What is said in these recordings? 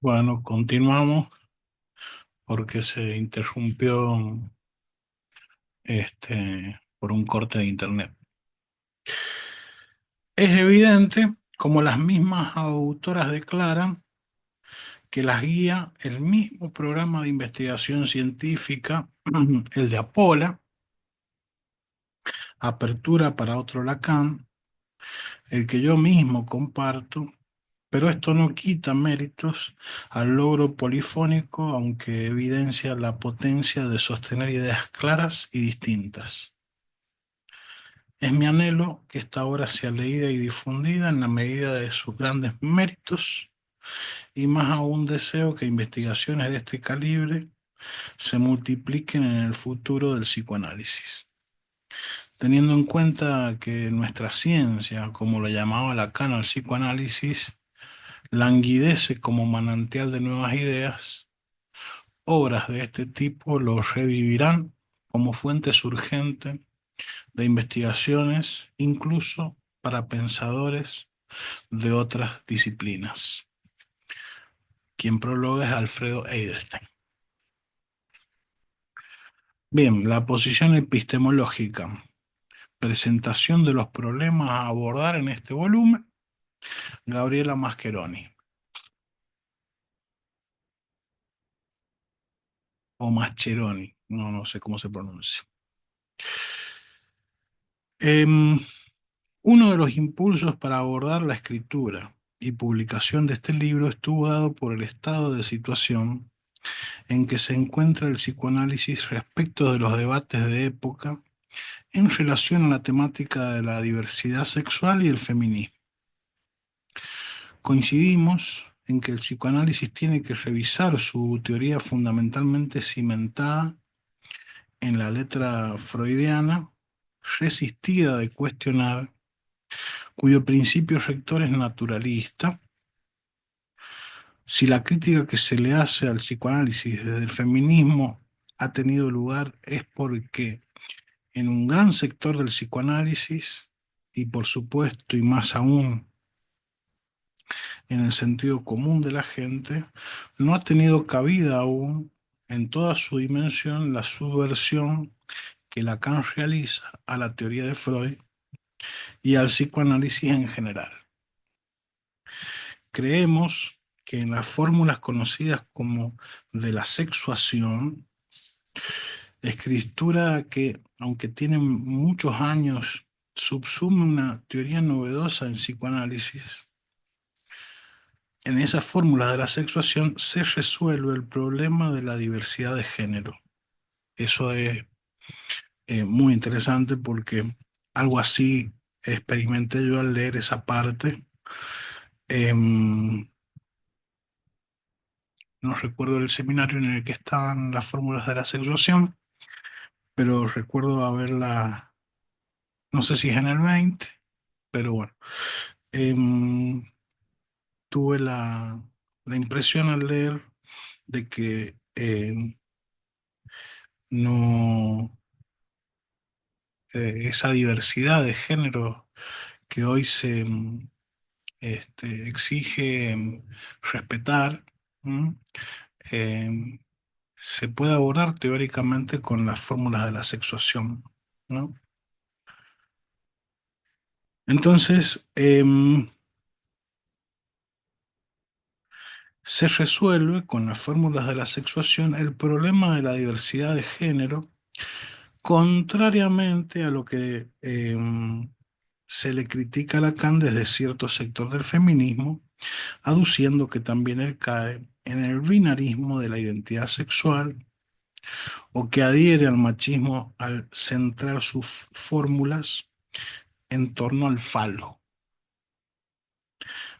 Bueno, continuamos porque se interrumpió por un corte de internet. Es evidente, como las mismas autoras declaran, que las guía el mismo programa de investigación científica, el de Apola, Apertura para otro Lacan, el que yo mismo comparto, pero esto no quita méritos al logro polifónico, aunque evidencia la potencia de sostener ideas claras y distintas. Es mi anhelo que esta obra sea leída y difundida en la medida de sus grandes méritos, y más aún deseo que investigaciones de este calibre se multipliquen en el futuro del psicoanálisis. Teniendo en cuenta que nuestra ciencia, como lo llamaba Lacan al psicoanálisis, languidece como manantial de nuevas ideas, obras de este tipo lo revivirán como fuente urgente de investigaciones, incluso para pensadores de otras disciplinas. Quien prologa es Alfredo Edelstein. Bien, la posición epistemológica. Presentación de los problemas a abordar en este volumen. Gabriela Mascheroni, o Mascheroni, no sé cómo se pronuncia. Em, Uno de los impulsos para abordar la escritura y publicación de este libro estuvo dado por el estado de situación en que se encuentra el psicoanálisis respecto de los debates de época en relación a la temática de la diversidad sexual y el feminismo. Coincidimos en que el psicoanálisis tiene que revisar su teoría fundamentalmente cimentada en la letra freudiana, resistida de cuestionar, cuyo principio rector es naturalista. Si la crítica que se le hace al psicoanálisis desde el feminismo ha tenido lugar es porque en un gran sector del psicoanálisis, y por supuesto y más aún en el sentido común de la gente, no ha tenido cabida aún en toda su dimensión la subversión que Lacan realiza a la teoría de Freud y al psicoanálisis en general. Creemos que en las fórmulas conocidas como de la sexuación, escritura que, aunque tiene muchos años, subsume una teoría novedosa en psicoanálisis, en esa fórmula de la sexuación se resuelve el problema de la diversidad de género. Eso es muy interesante porque algo así experimenté yo al leer esa parte. No recuerdo el seminario en el que estaban las fórmulas de la sexuación, pero recuerdo haberla, no sé si es en el 20, pero bueno. Em, Tuve la impresión al leer de que no, esa diversidad de género que hoy se exige respetar, ¿m? Em, se puede abordar teóricamente con las fórmulas de la sexuación, ¿no? Entonces, se resuelve con las fórmulas de la sexuación el problema de la diversidad de género, contrariamente a lo que se le critica a Lacan desde cierto sector del feminismo, aduciendo que también él cae en el binarismo de la identidad sexual o que adhiere al machismo al centrar sus fórmulas en torno al falo.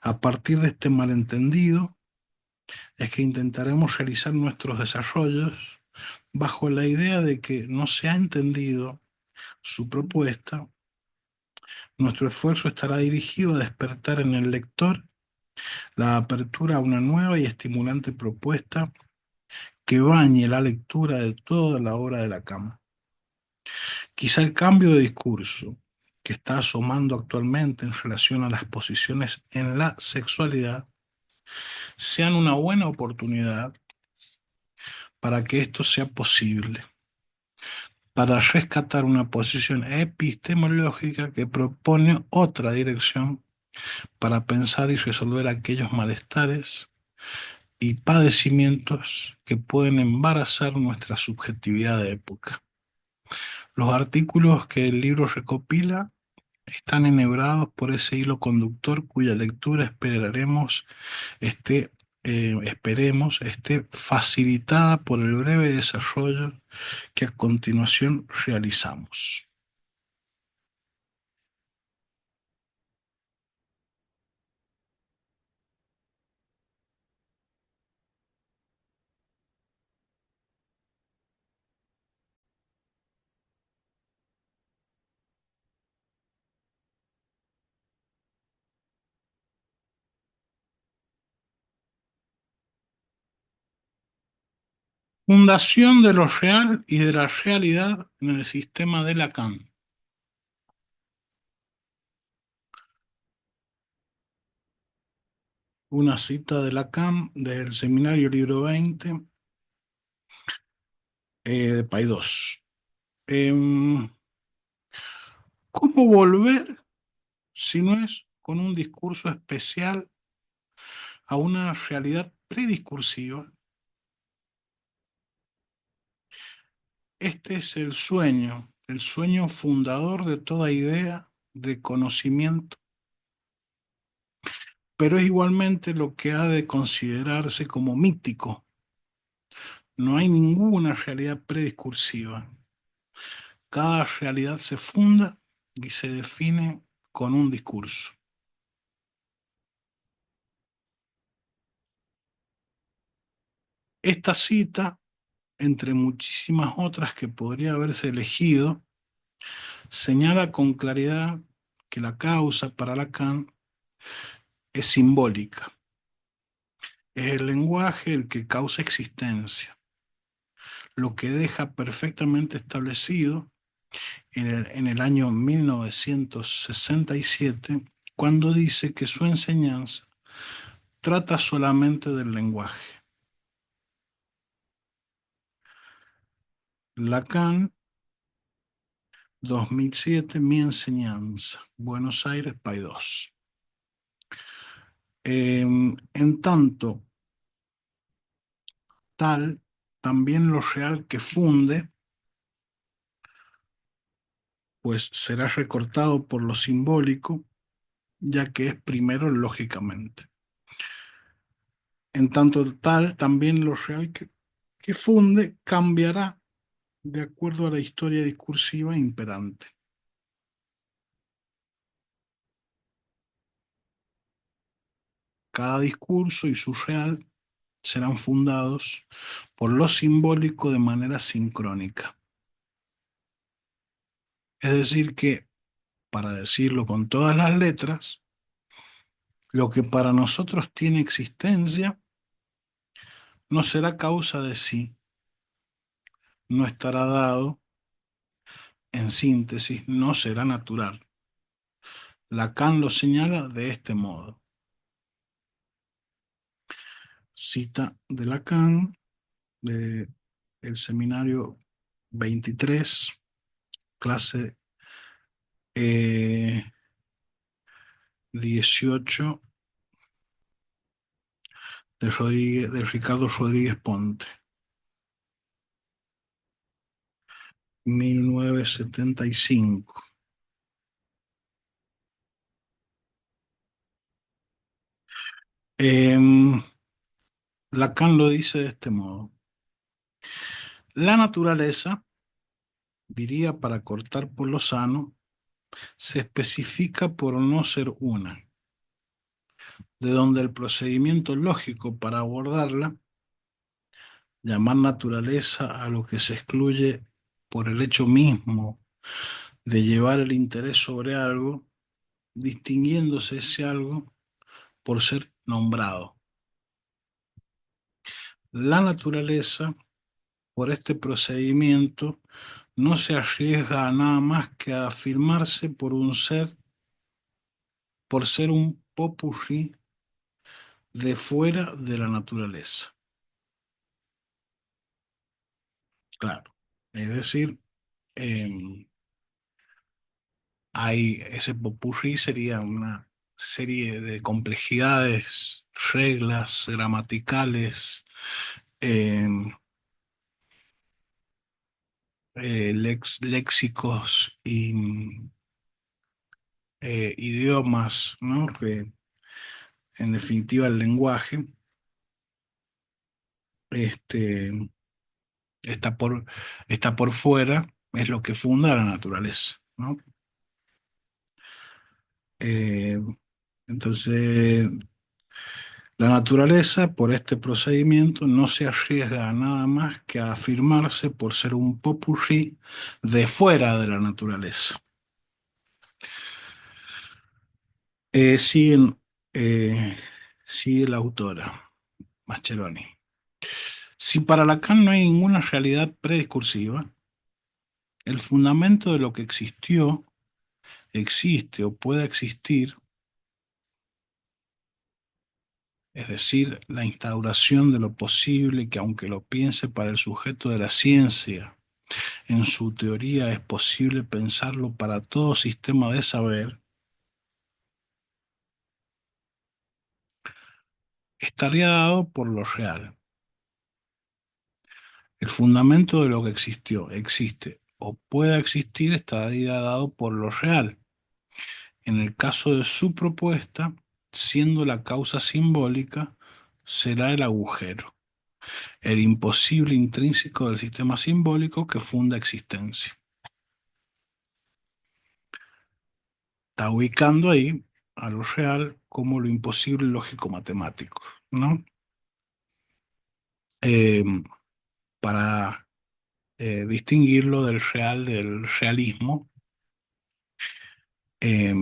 A partir de este malentendido es que intentaremos realizar nuestros desarrollos bajo la idea de que no se ha entendido su propuesta. Nuestro esfuerzo estará dirigido a despertar en el lector la apertura a una nueva y estimulante propuesta que bañe la lectura de toda la obra de Lacan. Quizá el cambio de discurso que está asomando actualmente en relación a las posiciones en la sexualidad sean una buena oportunidad para que esto sea posible, para rescatar una posición epistemológica que propone otra dirección para pensar y resolver aquellos malestares y padecimientos que pueden embarazar nuestra subjetividad de época. Los artículos que el libro recopila están enhebrados por ese hilo conductor cuya lectura esperemos esté facilitada por el breve desarrollo que a continuación realizamos. Fundación de lo real y de la realidad en el sistema de Lacan. Una cita de Lacan del seminario libro 20 de Paidós. ¿Cómo volver si no es con un discurso especial a una realidad prediscursiva? Este es el sueño fundador de toda idea de conocimiento, pero es igualmente lo que ha de considerarse como mítico. No hay ninguna realidad prediscursiva. Cada realidad se funda y se define con un discurso. Esta cita, entre muchísimas otras que podría haberse elegido, señala con claridad que la causa para Lacan es simbólica. Es el lenguaje el que causa existencia, lo que deja perfectamente establecido en el año 1967, cuando dice que su enseñanza trata solamente del lenguaje. Lacan, 2007, Mi enseñanza, Buenos Aires, Paidós. En tanto tal, también lo real que funde, pues será recortado por lo simbólico, ya que es primero lógicamente. En tanto tal, también lo real que funde cambiará de acuerdo a la historia discursiva imperante. Cada discurso y su real serán fundados por lo simbólico de manera sincrónica. Es decir que, para decirlo con todas las letras, lo que para nosotros tiene existencia no será causa de sí, no estará dado, en síntesis, no será natural. Lacan lo señala de este modo. Cita de Lacan, de el seminario 23, clase 18 de Ricardo Rodríguez Ponte, 1975. Lacan lo dice de este modo. La naturaleza, diría para cortar por lo sano, se especifica por no ser una, de donde el procedimiento lógico para abordarla, llamar naturaleza a lo que se excluye por el hecho mismo de llevar el interés sobre algo, distinguiéndose ese algo por ser nombrado. La naturaleza, por este procedimiento, no se arriesga a nada más que a afirmarse por ser un popurrí de fuera de la naturaleza. Claro. Es decir, em, ese popurrí sería una serie de complejidades, reglas gramaticales, em, léxicos y idiomas, ¿no? Que en definitiva el lenguaje este, está por, está por fuera, es lo que funda la naturaleza, ¿no? Eh, entonces, la naturaleza, por este procedimiento, no se arriesga a nada más que a afirmarse por ser un popurrí de fuera de la naturaleza. Siguen, sigue la autora, Mascheroni. Si para Lacan no hay ninguna realidad prediscursiva, el fundamento de lo que existió, existe o pueda existir, es decir, la instauración de lo posible que aunque lo piense para el sujeto de la ciencia, en su teoría es posible pensarlo para todo sistema de saber, estaría dado por lo real. El fundamento de lo que existió, existe o pueda existir estaría dado por lo real. En el caso de su propuesta, siendo la causa simbólica, será el agujero, el imposible intrínseco del sistema simbólico que funda existencia. Está ubicando ahí a lo real como lo imposible lógico-matemático, ¿no? Eh, para distinguirlo del real, del realismo, eh,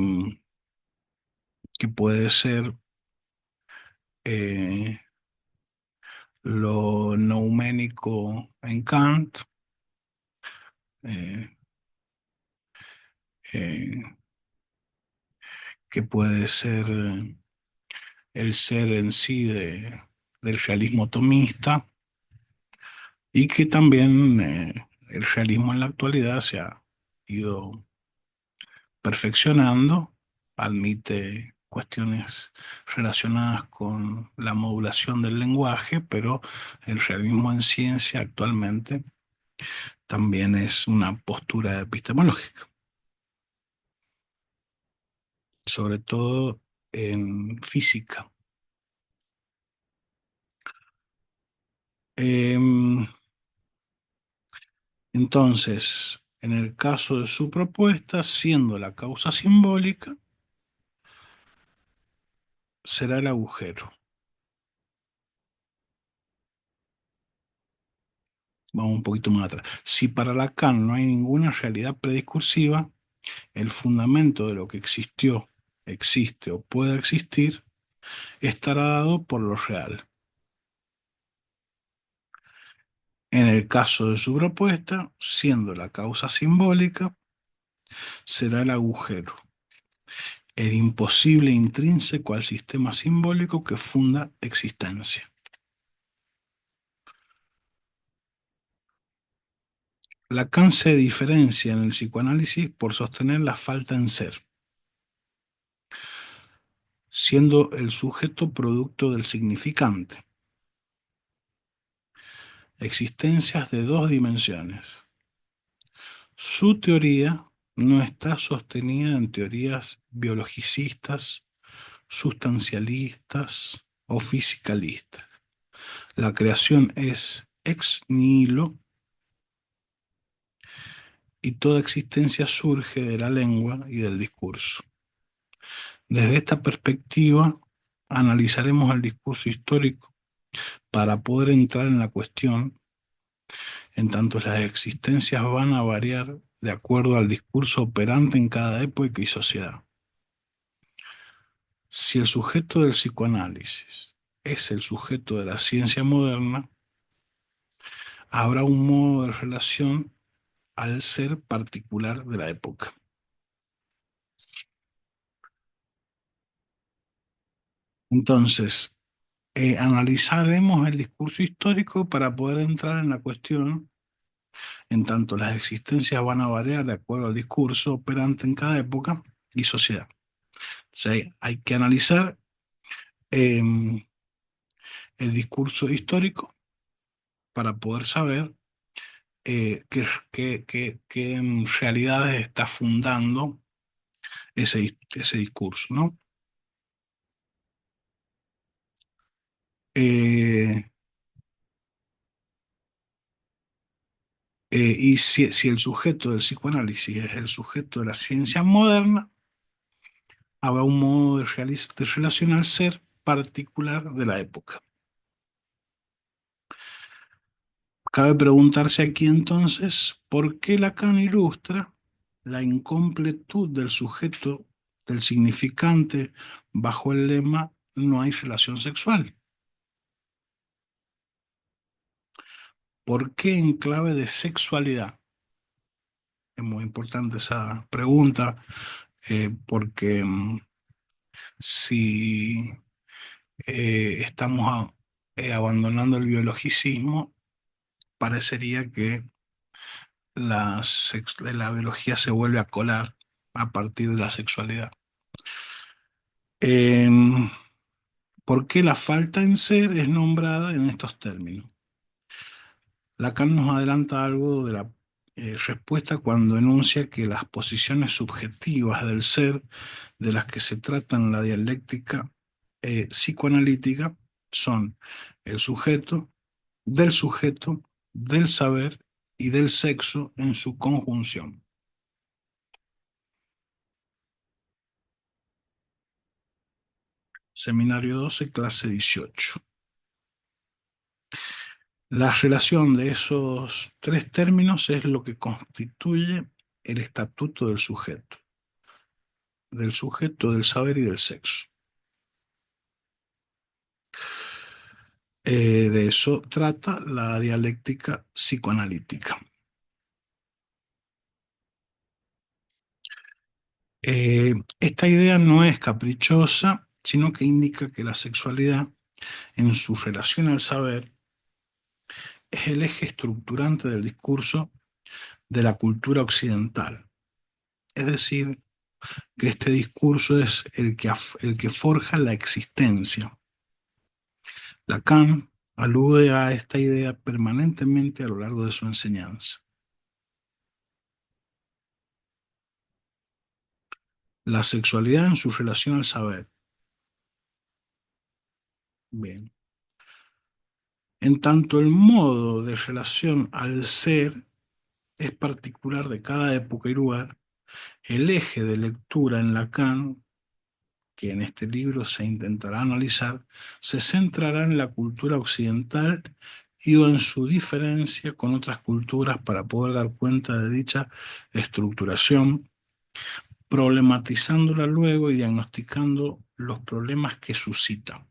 que puede ser eh, lo nouménico en Kant, eh, eh, que puede ser el ser en sí del realismo tomista, y que también el realismo en la actualidad se ha ido perfeccionando, admite cuestiones relacionadas con la modulación del lenguaje, pero el realismo en ciencia actualmente también es una postura epistemológica, sobre todo en física. Em, entonces, en el caso de su propuesta, siendo la causa simbólica, será el agujero. Vamos un poquito más atrás. Si para Lacan no hay ninguna realidad prediscursiva, el fundamento de lo que existió, existe o pueda existir, estará dado por lo real. En el caso de su propuesta, siendo la causa simbólica, será el agujero, el imposible intrínseco al sistema simbólico que funda existencia. Lacan se diferencia en el psicoanálisis por sostener la falta en ser, siendo el sujeto producto del significante, existencias de dos dimensiones. Su teoría no está sostenida en teorías biologicistas, sustancialistas o fisicalistas. La creación es ex nihilo y toda existencia surge de la lengua y del discurso. Desde esta perspectiva, analizaremos el discurso histórico para poder entrar en la cuestión, en tanto las existencias van a variar de acuerdo al discurso operante en cada época y sociedad. Si el sujeto del psicoanálisis es el sujeto de la ciencia moderna, habrá un modo de relación al ser particular de la época. Entonces, Analizaremos el discurso histórico para poder entrar en la cuestión, en tanto las existencias van a variar de acuerdo al discurso operante en cada época y sociedad. O sea, hay que analizar em, el discurso histórico para poder saber qué realidades está fundando ese discurso, ¿no? Eh, y si el sujeto del psicoanálisis es el sujeto de la ciencia moderna, habrá un modo de relacionar ser particular de la época. Cabe preguntarse aquí entonces, ¿por qué Lacan ilustra la incompletud del sujeto, del significante, bajo el lema no hay relación sexual? ¿Por qué en clave de sexualidad? Es muy importante esa pregunta, porque si estamos abandonando el biologicismo, parecería que la biología se vuelve a colar a partir de la sexualidad. Em, ¿Por qué la falta en ser es nombrada en estos términos? Lacan nos adelanta algo de la respuesta cuando enuncia que las posiciones subjetivas del ser de las que se trata en la dialéctica psicoanalítica son el sujeto, del saber y del sexo en su conjunción. Seminario 12, clase 18. La relación de esos tres términos es lo que constituye el estatuto del saber y del sexo. De eso trata la dialéctica psicoanalítica. Esta idea no es caprichosa, sino que indica que la sexualidad, en su relación al saber, es el eje estructurante del discurso de la cultura occidental. Es decir, que este discurso es el que forja la existencia. Lacan alude a esta idea permanentemente a lo largo de su enseñanza. La sexualidad en su relación al saber. Bien. En tanto el modo de relación al ser es particular de cada época y lugar, el eje de lectura en Lacan, que en este libro se intentará analizar, se centrará en la cultura occidental y o en su diferencia con otras culturas para poder dar cuenta de dicha estructuración, problematizándola luego y diagnosticando los problemas que suscita,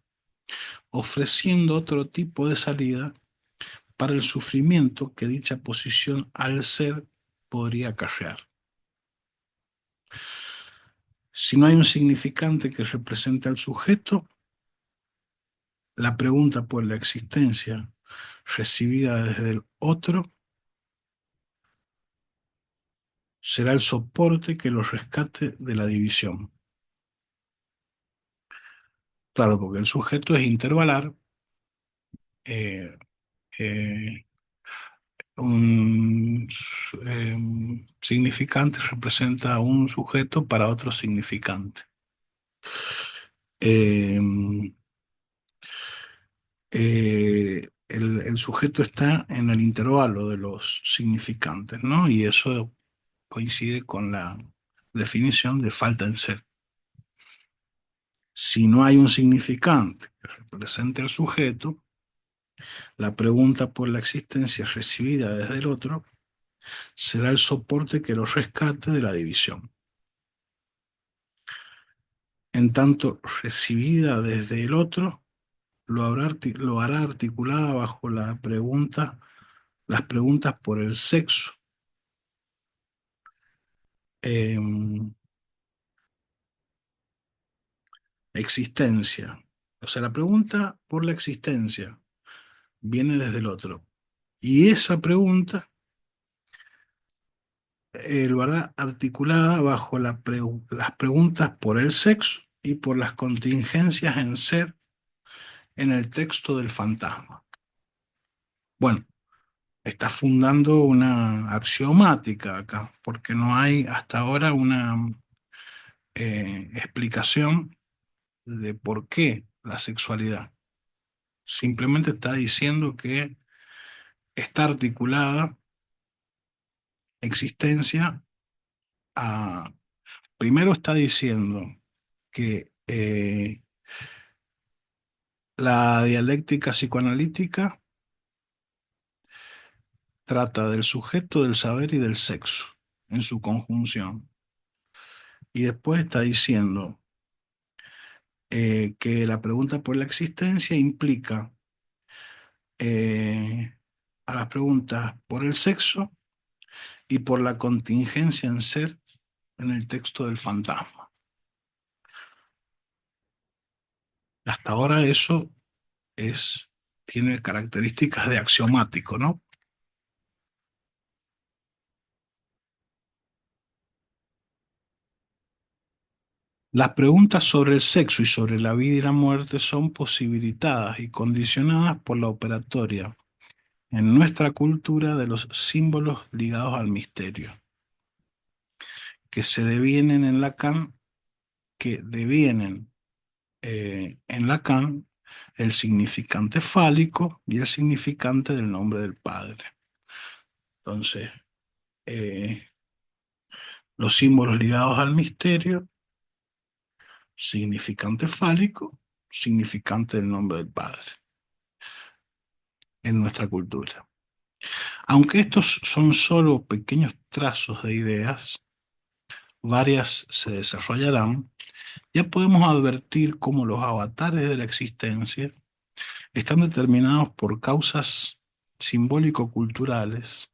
ofreciendo otro tipo de salida para el sufrimiento que dicha posición al ser podría acarrear. Si no hay un significante que represente al sujeto, la pregunta por la existencia recibida desde el otro será el soporte que lo rescate de la división. Claro, porque el sujeto es intervalar, eh, eh, un significante representa un sujeto para otro significante. Eh, el sujeto está en el intervalo de los significantes, ¿no? Y eso coincide con la definición de falta en ser. Si no hay un significante que represente al sujeto, la pregunta por la existencia recibida desde el otro será el soporte que lo rescate de la división. En tanto, recibida desde el otro, lo hará articulada bajo las preguntas por el sexo, existencia, O sea, la pregunta por la existencia viene desde el otro. Y esa pregunta, ¿verdad? Articulada bajo las preguntas por el sexo y por las contingencias en ser en el texto del fantasma. Bueno, está fundando una axiomática acá, porque no hay hasta ahora una explicación de por qué la sexualidad. Simplemente está diciendo que está articulada existencia a... Primero está diciendo que la dialéctica psicoanalítica trata del sujeto, del saber y del sexo en su conjunción. Y después está diciendo que la pregunta por la existencia implica eh, a las preguntas por el sexo y por la contingencia en ser en el texto del fantasma. Hasta ahora eso tiene características de axiomático, ¿no? Las preguntas sobre el sexo y sobre la vida y la muerte son posibilitadas y condicionadas por la operatoria en nuestra cultura de los símbolos ligados al misterio, que se devienen en Lacan, que devienen en Lacan el significante fálico y el significante del nombre del Padre. Entonces, eh, los símbolos ligados al misterio, significante fálico, significante del nombre del Padre en nuestra cultura. Aunque estos son solo pequeños trazos de ideas, varias se desarrollarán, ya podemos advertir cómo los avatares de la existencia están determinados por causas simbólico-culturales.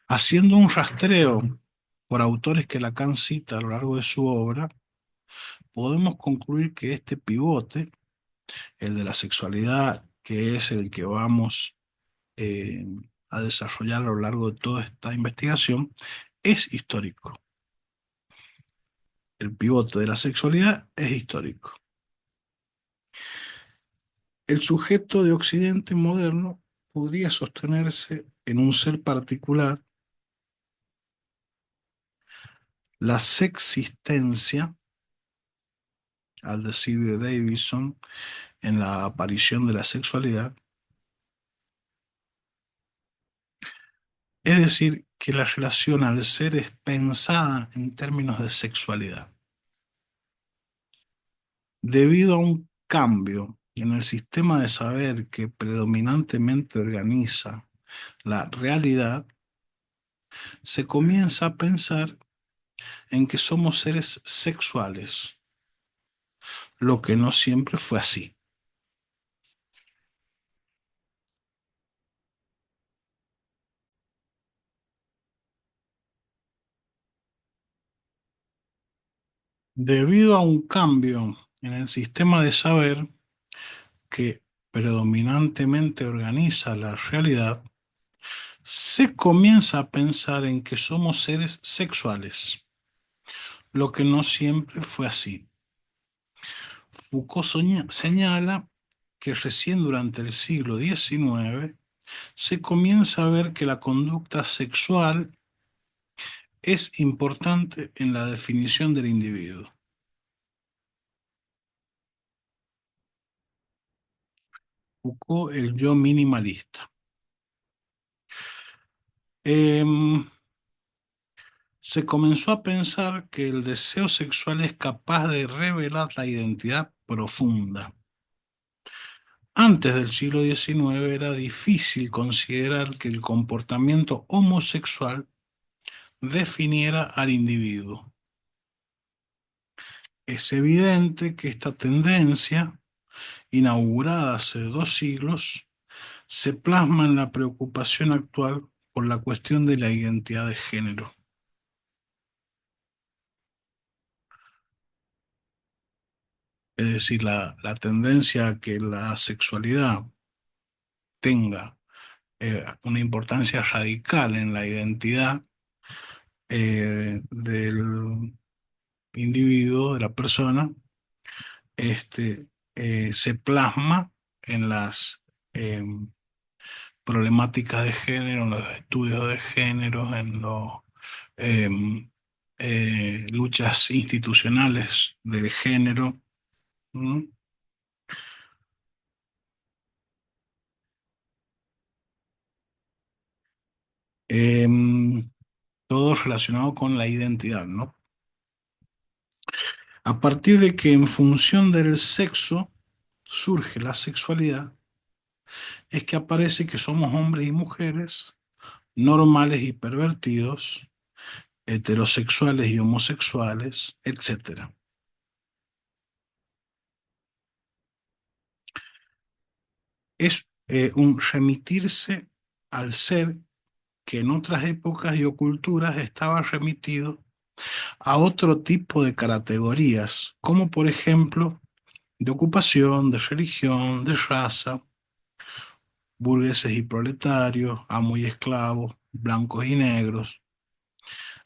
Haciendo un rastreo por autores que Lacan cita a lo largo de su obra, podemos concluir que este pivote, el de la sexualidad, que es el que vamos eh, a desarrollar a lo largo de toda esta investigación, es histórico. El pivote de la sexualidad es histórico. El sujeto de Occidente moderno podría sostenerse en un ser particular, la sexistencia, al decir de Davison, en la aparición de la sexualidad, es decir, que la relación al ser es pensada en términos de sexualidad. Debido a un cambio en el sistema de saber que predominantemente organiza la realidad, se comienza a pensar en que somos seres sexuales, lo que no siempre fue así. Debido a un cambio en el sistema de saber que predominantemente organiza la realidad, se comienza a pensar en que somos seres sexuales, lo que no siempre fue así. Foucault señala que recién durante el siglo XIX se comienza a ver que la conducta sexual es importante en la definición del individuo. Foucault, el yo minimalista. Em, Se comenzó a pensar que el deseo sexual es capaz de revelar la identidad profunda. Antes del siglo XIX era difícil considerar que el comportamiento homosexual definiera al individuo. Es evidente que esta tendencia, inaugurada hace 2 siglos, se plasma en la preocupación actual por la cuestión de la identidad de género. Es decir, la tendencia a que la sexualidad tenga una importancia radical en la identidad del individuo, de la persona, este, se plasma en las problemáticas de género, en los estudios de género, en las luchas institucionales del género. ¿Mm? Em, Todo relacionado con la identidad, ¿no? A partir de que en función del sexo surge la sexualidad, es que aparece que somos hombres y mujeres, normales y pervertidos, heterosexuales y homosexuales, etcétera. Es un remitirse al ser que en otras épocas y o culturas estaba remitido a otro tipo de categorías, como por ejemplo de ocupación, de religión, de raza, burgueses y proletarios, amos y esclavos, blancos y negros.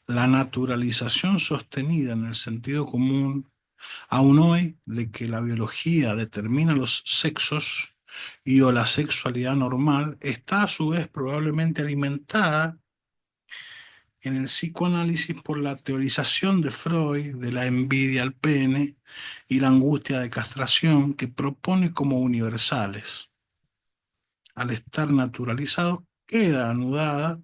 La naturalización sostenida en el sentido común, aún hoy, de que la biología determina los sexos y o la sexualidad normal, está a su vez probablemente alimentada en el psicoanálisis por la teorización de Freud de la envidia al pene y la angustia de castración que propone como universales. Al estar naturalizado, queda anulada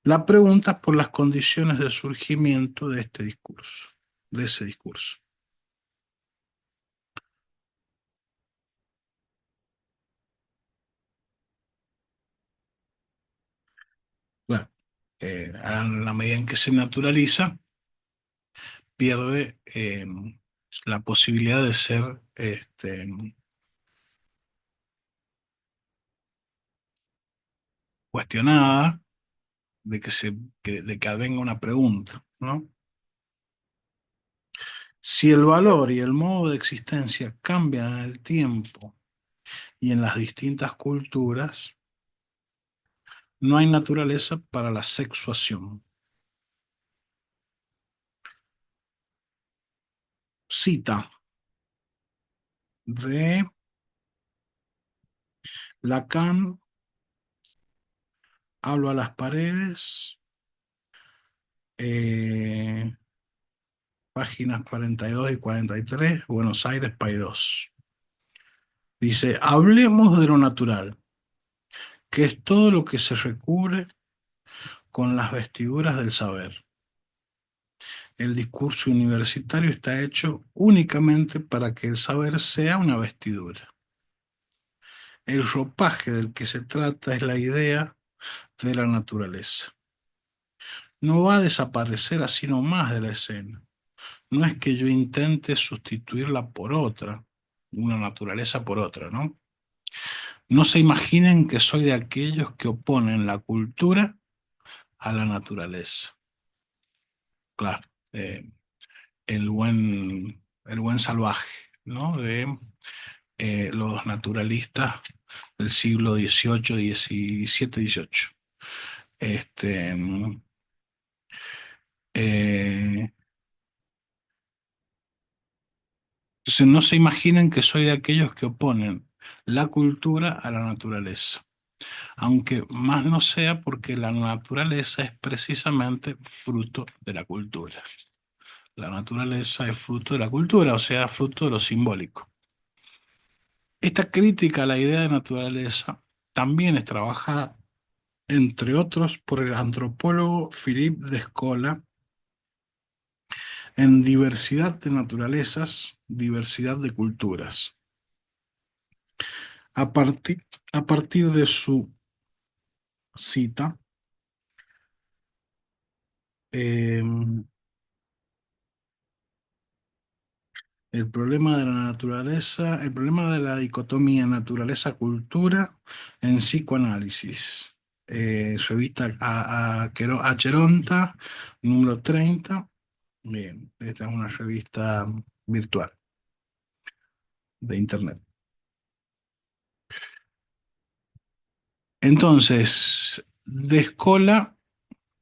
la pregunta por las condiciones de surgimiento de este discurso, de ese discurso. Claro, a la medida en que se naturaliza, pierde la posibilidad de ser cuestionada, de que venga una pregunta, ¿no? Si el valor y el modo de existencia cambian en el tiempo y en las distintas culturas, no hay naturaleza para la sexuación. Cita de Lacan, Hablo a las paredes, eh, páginas 42 y 43, Buenos Aires, Paidós. Dice, hablemos de lo natural, que es todo lo que se recubre con las vestiduras del saber. El discurso universitario está hecho únicamente para que el saber sea una vestidura. El ropaje del que se trata es la idea de la naturaleza. No va a desaparecer así nomás de la escena. No es que yo intente sustituirla por otra, una naturaleza por otra, ¿no? No se imaginen que soy de aquellos que oponen la cultura a la naturaleza. Claro, el buen salvaje, ¿no? De los naturalistas del siglo XVIII, XVII, XVIII. Este, eh, entonces no se imaginen que soy de aquellos que oponen la cultura a la naturaleza, aunque más no sea porque la naturaleza es precisamente fruto de la cultura. La naturaleza es fruto de la cultura, o sea, fruto de lo simbólico. Esta crítica a la idea de naturaleza también es trabajada, entre otros, por el antropólogo Philippe Descola en Diversidad de naturalezas, diversidad de culturas. A partir, a partir de su cita, eh, el problema de la naturaleza, el problema de la dicotomía naturaleza-cultura en psicoanálisis. Revista Acheronta, número 30, Bien, esta es una revista virtual de internet. Entonces, de escola,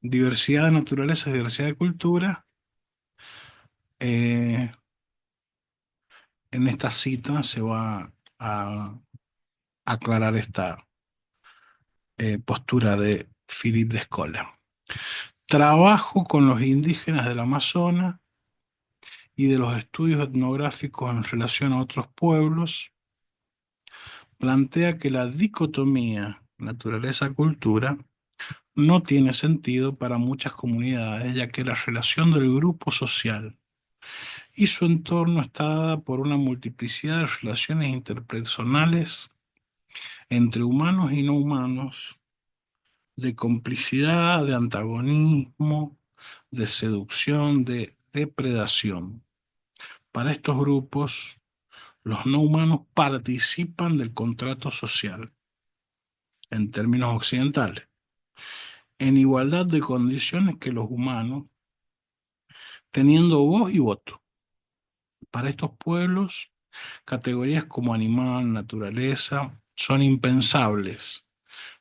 diversidad de naturaleza, diversidad de cultura, eh, en esta cita se va a aclarar esta postura de Philip de Escola. Trabajo con los indígenas del Amazonas y de los estudios etnográficos en relación a otros pueblos, plantea que la dicotomía naturaleza-cultura no tiene sentido para muchas comunidades, ya que la relación del grupo social y su entorno está dada por una multiplicidad de relaciones interpersonales entre humanos y no humanos, de complicidad, de antagonismo, de seducción, de depredación. Para estos grupos, los no humanos participan del contrato social en términos occidentales, en igualdad de condiciones que los humanos, teniendo voz y voto. Para estos pueblos, categorías como animal, naturaleza, son impensables.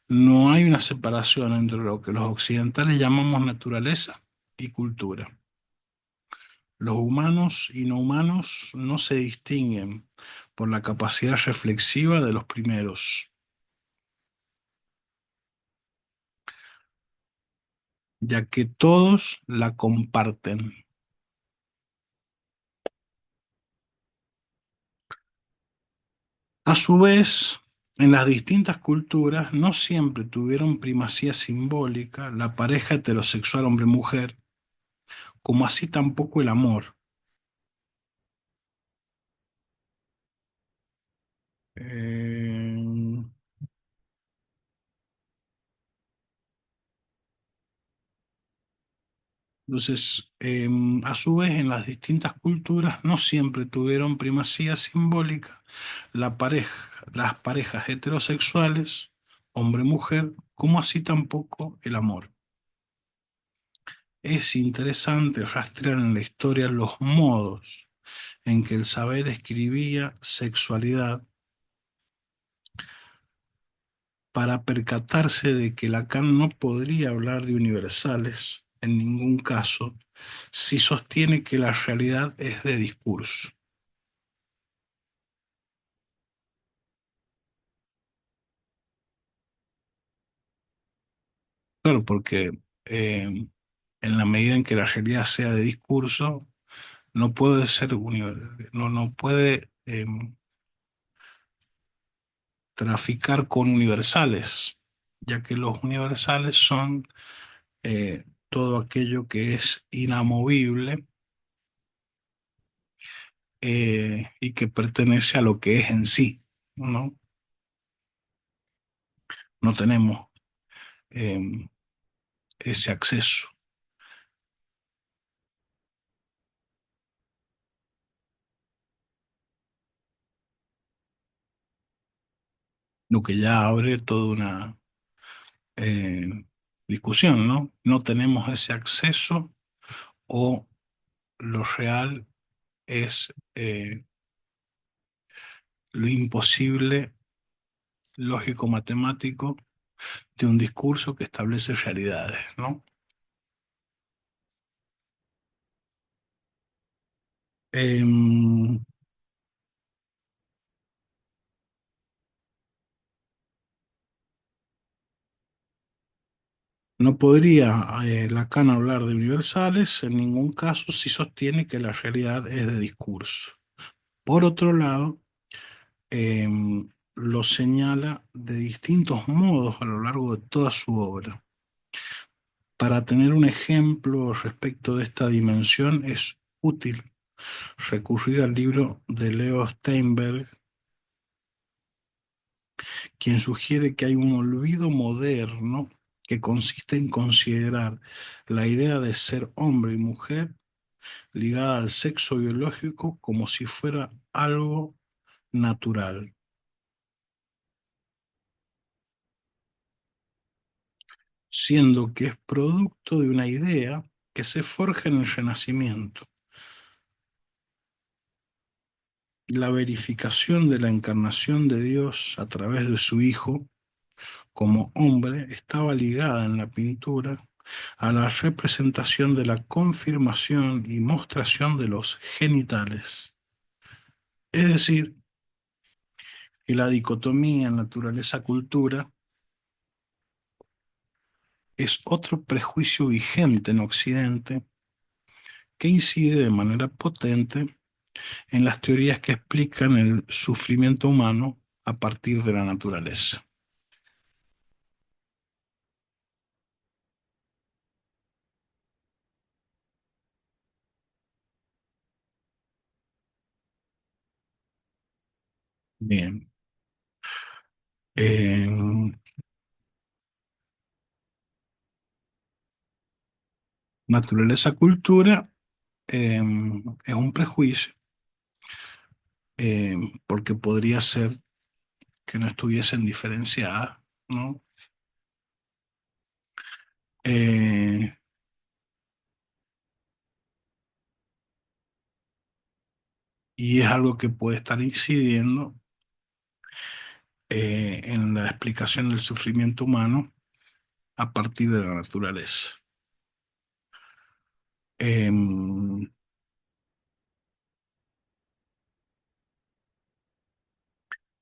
No hay una separación entre lo que los occidentales llamamos naturaleza y cultura. Los humanos y no humanos no se distinguen por la capacidad reflexiva de los primeros, ya que todos la comparten. A su vez, en las distintas culturas no siempre tuvieron primacía simbólica la pareja heterosexual hombre-mujer, como así tampoco el amor. Eh, a su vez, en las distintas culturas no siempre tuvieron primacía simbólica las parejas heterosexuales, hombre-mujer, como así tampoco el amor. Es interesante rastrear en la historia los modos en que el saber escribía sexualidad para percatarse de que Lacan no podría hablar de universales en ningún caso si sostiene que la realidad es de discurso. Claro, porque en la medida en que la realidad sea de discurso, no puede ser no puede traficar con universales, ya que los universales son todo aquello que es inamovible y que pertenece a lo que es en sí, ¿no? No tenemos eh, ese acceso, lo que ya abre toda una eh, discusión, ¿no? No tenemos ese acceso o lo real es lo imposible lógico-matemático de un discurso que establece realidades, ¿no? Em, no podría Lacan hablar de universales en ningún caso si sostiene que la realidad es de discurso. Por otro lado, lo señala de distintos modos a lo largo de toda su obra. Para tener un ejemplo respecto de esta dimensión es útil recurrir al libro de Leo Steinberg, quien sugiere que hay un olvido moderno que consiste en considerar la idea de ser hombre y mujer ligada al sexo biológico como si fuera algo natural, siendo que es producto de una idea que se forja en el Renacimiento. La verificación de la encarnación de Dios a través de su Hijo como hombre estaba ligada en la pintura a la representación de la confirmación y mostración de los genitales. Es decir, que la dicotomía naturaleza-cultura es otro prejuicio vigente en Occidente que incide de manera potente en las teorías que explican el sufrimiento humano a partir de la naturaleza. Bien. En naturaleza-cultura es un prejuicio porque podría ser que no estuviesen diferenciadas, ¿no? Eh, y es algo que puede estar incidiendo en la explicación del sufrimiento humano a partir de la naturaleza. Em,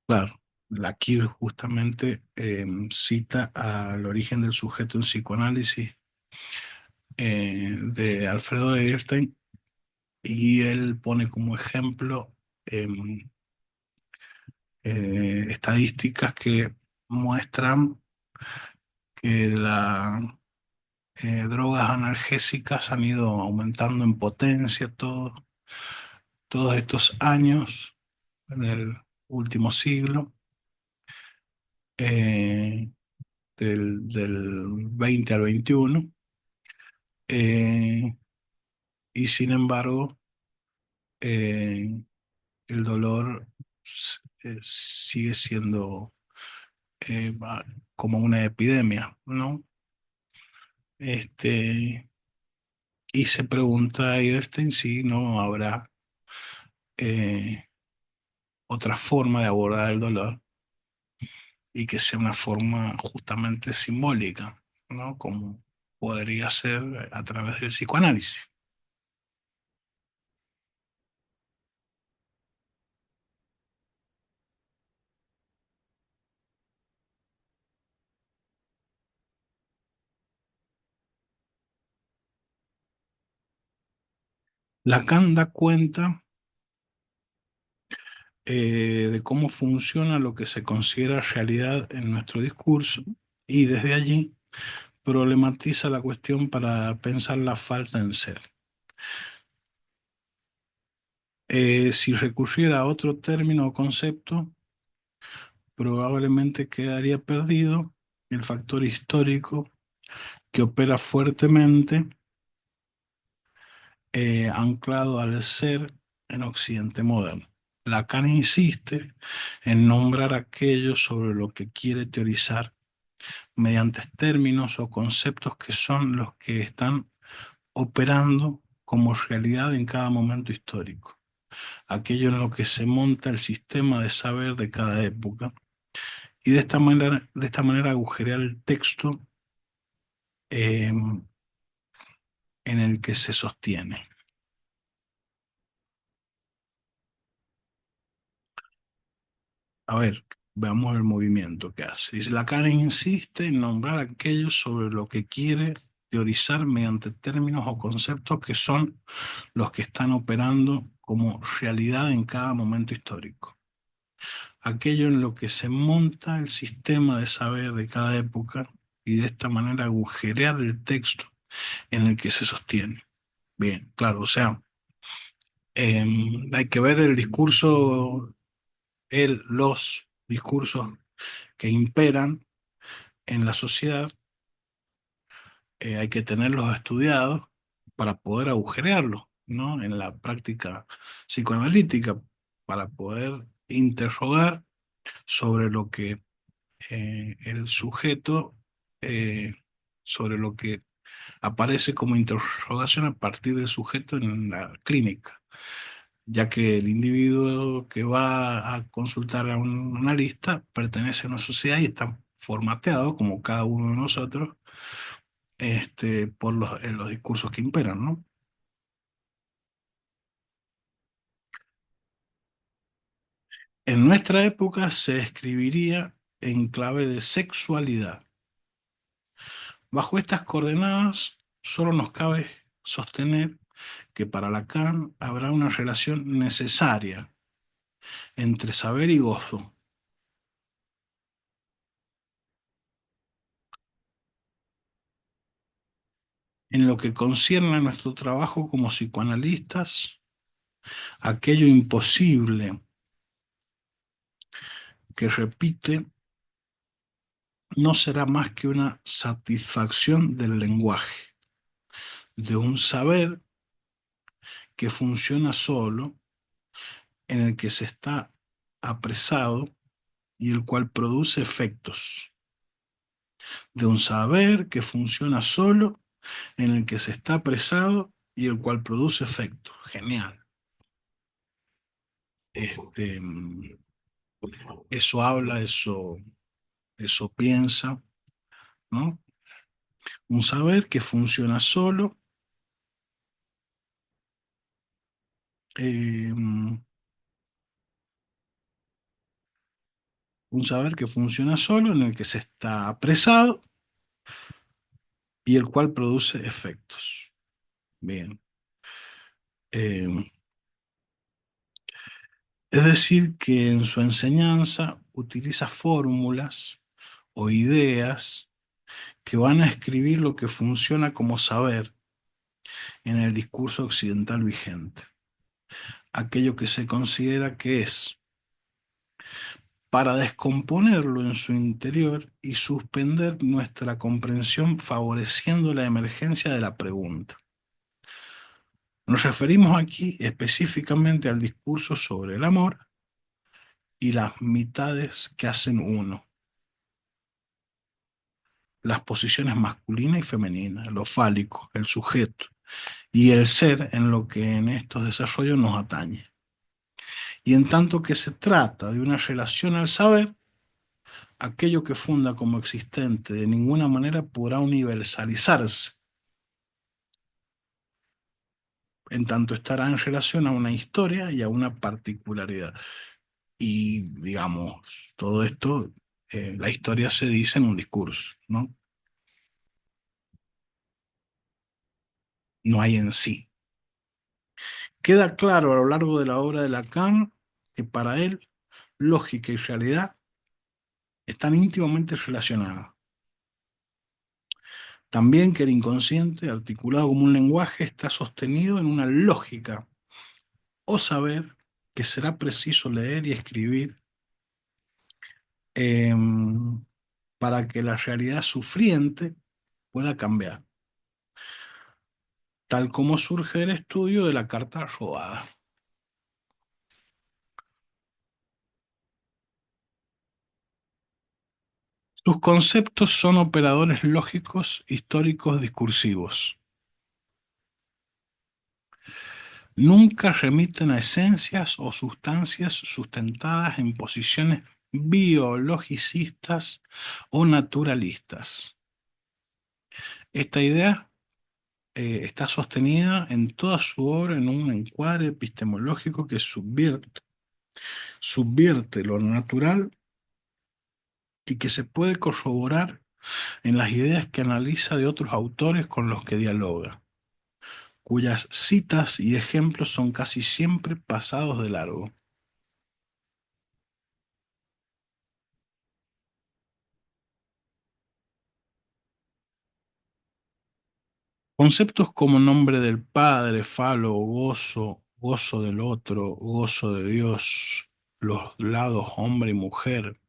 claro, Laquille justamente cita al origen del sujeto en psicoanálisis de Alfredo Edelstein y él pone como ejemplo em, estadísticas que muestran que las drogas analgésicas han ido aumentando en potencia todos estos años en el último siglo, eh, del 20 al 21, eh, y sin embargo, eh, el dolor sigue siendo como una epidemia, ¿no? Este, y se pregunta Edelstein si no habrá eh, otra forma de abordar el dolor y que sea una forma justamente simbólica, ¿no? Como podría ser a través del psicoanálisis. Lacan da cuenta de cómo funciona lo que se considera realidad en nuestro discurso y desde allí problematiza la cuestión para pensar la falta en ser. Si recurriera a otro término o concepto, probablemente quedaría perdido el factor histórico que opera fuertemente anclado al ser en Occidente moderno. Lacan insiste en nombrar aquello sobre lo que quiere teorizar mediante términos o conceptos que son los que están operando como realidad en cada momento histórico, aquello en lo que se monta el sistema de saber de cada época, y de esta manera agujerear el texto eh, en el que se sostiene. A ver, veamos el movimiento que hace. Dice, Lacan insiste en nombrar aquello sobre lo que quiere teorizar mediante términos o conceptos que son los que están operando como realidad en cada momento histórico. Aquello en lo que se monta el sistema de saber de cada época y de esta manera agujerear el texto en el que se sostiene. Bien, claro, o sea, hay que ver el discurso, los discursos que imperan en la sociedad, hay que tenerlos estudiados para poder agujerearlos, ¿no? En la práctica psicoanalítica, para poder interrogar sobre lo que el sujeto, eh, sobre lo que aparece como interrogación a partir del sujeto en la clínica, ya que el individuo que va a consultar a un analista pertenece a una sociedad y está formateado, como cada uno de nosotros, por los discursos que imperan, ¿no? En nuestra época se escribiría en clave de sexualidad. Bajo estas coordenadas, solo nos cabe sostener que para Lacan habrá una relación necesaria entre saber y gozo. En lo que concierne a nuestro trabajo como psicoanalistas, aquello imposible que repite no será más que una satisfacción del lenguaje, de un saber que funciona solo, en el que se está apresado y el cual produce efectos, de un saber que funciona solo, en el que se está apresado y el cual produce efectos. Genial. Este, eso habla, eso piensa, ¿no? Un saber que funciona solo, eh, un saber que funciona solo, en el que se está apresado y el cual produce efectos. Bien. Eh, es decir, que en su enseñanza utiliza fórmulas o ideas que van a escribir lo que funciona como saber en el discurso occidental vigente. Aquello que se considera que es para descomponerlo en su interior y suspender nuestra comprensión favoreciendo la emergencia de la pregunta. Nos referimos aquí específicamente al discurso sobre el amor y las mitades que hacen uno, las posiciones masculina y femenina, lo fálico, el sujeto y el ser en lo que en estos desarrollos nos atañe. Y en tanto que se trata de una relación al saber, aquello que funda como existente de ninguna manera podrá universalizarse, en tanto estará en relación a una historia y a una particularidad. Y digamos, todo esto, la historia se dice en un discurso, ¿no? No hay en sí. Queda claro a lo largo de la obra de Lacan que para él lógica y realidad están íntimamente relacionadas. También que el inconsciente, articulado como un lenguaje, está sostenido en una lógica o saber que será preciso leer y escribir em, para que la realidad sufriente pueda cambiar, tal como surge el estudio de la carta robada. Sus conceptos son operadores lógicos, históricos, discursivos. Nunca remiten a esencias o sustancias sustentadas en posiciones biologicistas o naturalistas. Esta idea está sostenida en toda su obra en un encuadre epistemológico que subvierte lo natural y que se puede corroborar en las ideas que analiza de otros autores con los que dialoga, cuyas citas y ejemplos son casi siempre pasados de largo. Conceptos como nombre del Padre, falo, gozo, gozo del otro, gozo de Dios, los lados hombre y mujer,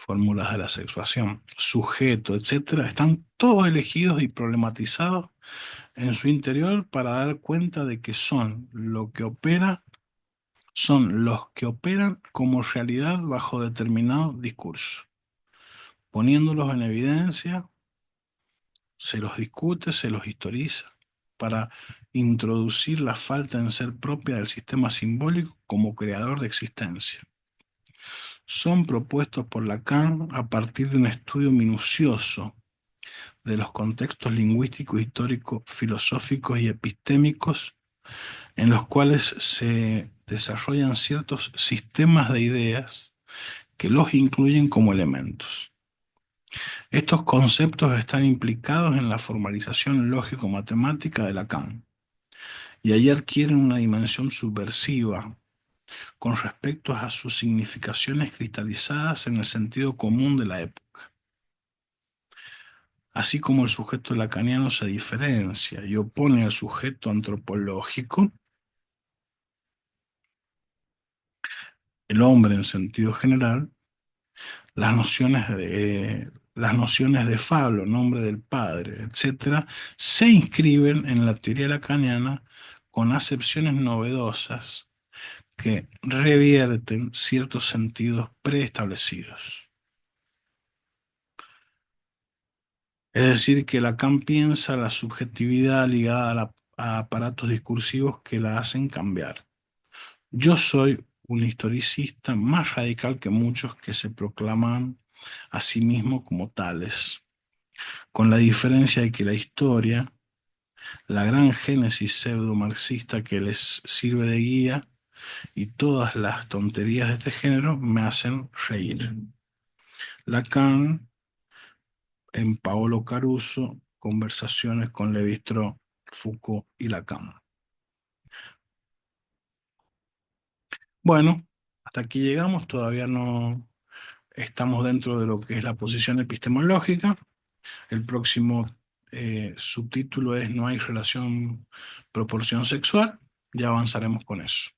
fórmulas de la sexuación, sujeto, etcétera, están todos elegidos y problematizados en su interior para dar cuenta de que son los que operan como realidad bajo determinado discurso, poniéndolos en evidencia se los discute, se los historiza, para introducir la falta en ser propia del sistema simbólico como creador de existencia. Son propuestos por Lacan a partir de un estudio minucioso de los contextos lingüísticos, históricos, filosóficos y epistémicos en los cuales se desarrollan ciertos sistemas de ideas que los incluyen como elementos. Estos conceptos están implicados en la formalización lógico-matemática de Lacan y allí adquieren una dimensión subversiva con respecto a sus significaciones cristalizadas en el sentido común de la época. Así como el sujeto lacaniano se diferencia y opone al sujeto antropológico, el hombre en sentido general, las nociones de falo, nombre del padre, etcétera, se inscriben en la teoría lacaniana con acepciones novedosas que revierten ciertos sentidos preestablecidos. Es decir, que Lacan piensa la subjetividad ligada a aparatos discursivos que la hacen cambiar. Yo soy un historicista más radical que muchos que se proclaman a sí mismos como tales, con la diferencia de que la historia, la gran génesis pseudo-marxista que les sirve de guía, y todas las tonterías de este género me hacen reír. Lacan, en Paolo Caruso, Conversaciones con Lévi-Strauss, Foucault y Lacan. Bueno, hasta aquí llegamos, todavía no estamos dentro de lo que es la posición epistemológica. El próximo subtítulo es No hay relación proporción sexual. Ya avanzaremos con eso.